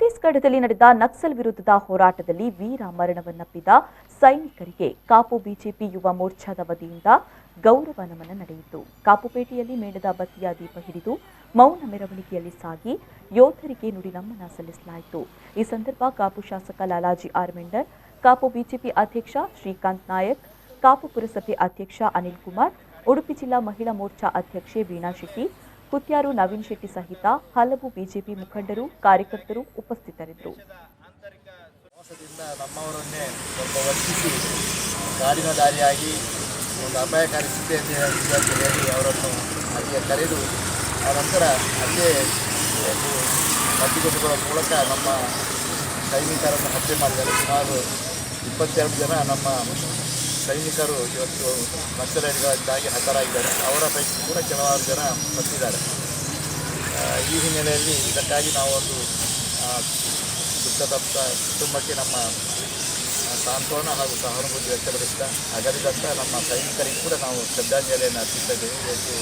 ಛತ್ತೀಸ್ಗಢದಲ್ಲಿ ನಡೆದ ನಕ್ಸಲ್ ವಿರುದ್ಧದ ಹೋರಾಟದಲ್ಲಿ ವೀರ ಮರಣವನ್ನಪ್ಪಿದ ಸೈನಿಕರಿಗೆ ಕಾಪು ಬಿಜೆಪಿ ಯುವ ಮೋರ್ಚಾದ ವತಿಯಿಂದ ಗೌರವ ನಮನ ನಡೆಯಿತು. ಕಾಪುಪೇಟೆಯಲ್ಲಿ ಮೇಣದ ಬತ್ತಿಯ ದೀಪ ಹಿಡಿದು ಮೌನ ಮೆರವಣಿಗೆಯಲ್ಲಿ ಸಾಗಿ ಯೋಧರಿಗೆ ನುಡಿ ನಮನ ಸಲ್ಲಿಸಲಾಯಿತು. ಈ ಸಂದರ್ಭ ಕಾಪು ಶಾಸಕ ಲಾಲಾಜಿ ಆರ್ ಮೆಂಡರ್, ಕಾಪು ಬಿಜೆಪಿ ಅಧ್ಯಕ್ಷ ಶ್ರೀಕಾಂತ್ ನಾಯಕ್, ಕಾಪು ಪುರಸಭೆ ಅಧ್ಯಕ್ಷ ಅನಿಲ್ ಕುಮಾರ್, ಉಡುಪಿ ಜಿಲ್ಲಾ ಮಹಿಳಾ ಮೋರ್ಚಾ ಅಧ್ಯಕ್ಷೆ ವೀಣಾ ಶೆಟ್ಟಿ, ಕುತ್ಯಾರು ನವೀನ್ ಶೆಟ್ಟಿ ಸಹಿತ ಹಲವು ಬಿಜೆಪಿ ಮುಖಂಡರು, ಕಾರ್ಯಕರ್ತರು ಉಪಸ್ಥಿತರಿದ್ದರು. ನಮ್ಮವರನ್ನೇ ಸ್ವಲ್ಪ ವರ್ತಿಸಿ ಕಾಡಿನ ದಾರಿಯಾಗಿ ಒಂದು ಅಪಾಯಕಾರಿ ಸ್ಥಿತಿಯಲ್ಲಿ ಅಂತ ಹೇಳಿ ಅವರನ್ನು ಅಲ್ಲಿಗೆ ಕರೆದು ಆನಂತರ ಅಲ್ಲೇ ಮದ್ದುಗುಂಡುಗಳ ಮೂಲಕ ನಮ್ಮ ಸೈನಿಕರನ್ನು ಹತ್ಯೆ ಮಾಡಿದ್ದಾರೆ. ಸುಮಾರು 22 ಜನ ನಮ್ಮ ಸೈನಿಕರು ಇವತ್ತು ನಕ್ಸಲೈಟ್ಗಳಿಂದಾಗಿ ಹತರಾಗಿದ್ದಾರೆ. ಅವರ ಪೈಕಿ ಕೂಡ ಕೆಲವಾರು ಜನ ಸತ್ತಿದ್ದಾರೆ. ಈ ಹಿನ್ನೆಲೆಯಲ್ಲಿ ಇದಕ್ಕಾಗಿ ನಾವು ಒಂದು ದುಃಖದ ಕುಟುಂಬಕ್ಕೆ ನಮ್ಮ ಸಾಂತ್ವನ ಹಾಗೂ ಸಹಾನುಭೂತಿ ವ್ಯಕ್ತಪಡಿಸಿದ ಅಗಲಿದಂಥ ನಮ್ಮ ಸೈನಿಕರಿಗೆ ಕೂಡ ನಾವು ಶ್ರದ್ಧಾಂಜಲಿಯನ್ನು ಅರ್ಪಿಸಿದ್ದೇವೆ. ಇವತ್ತು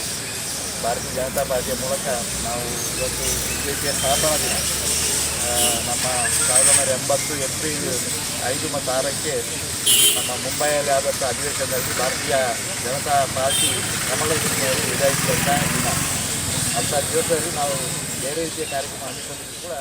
ಭಾರತೀಯ ಜನತಾ ಪಾರ್ಟಿಯ ಮೂಲಕ ನಾವು ಇವತ್ತು ಬಿಜೆಪಿಯ ಸ್ಥಾಪನಾ ದಿನ ನಮ್ಮ 1980 ಏಪ್ರಿಲ್ 5 ಮತ್ತು 6ಕ್ಕೆ ನಮ್ಮ ಮುಂಬೈಯಲ್ಲಿ ಆದಂಥ ಅಧಿವೇಶನದಲ್ಲಿ ಭಾರತೀಯ ಜನತಾ ಪಾರ್ಟಿ ಕಮಲಗಿರಿಯಲ್ಲಿ ವಿಧಾಯಿಸಿದಂಥ ದಿನ. ಅಂಥ ದಿವಸದಲ್ಲಿ ನಾವು ಬೇರೆ ರೀತಿಯ ಕಾರ್ಯಕ್ರಮ ಹಮ್ಮಿಕೊಂಡಿದ್ದು ಕೂಡ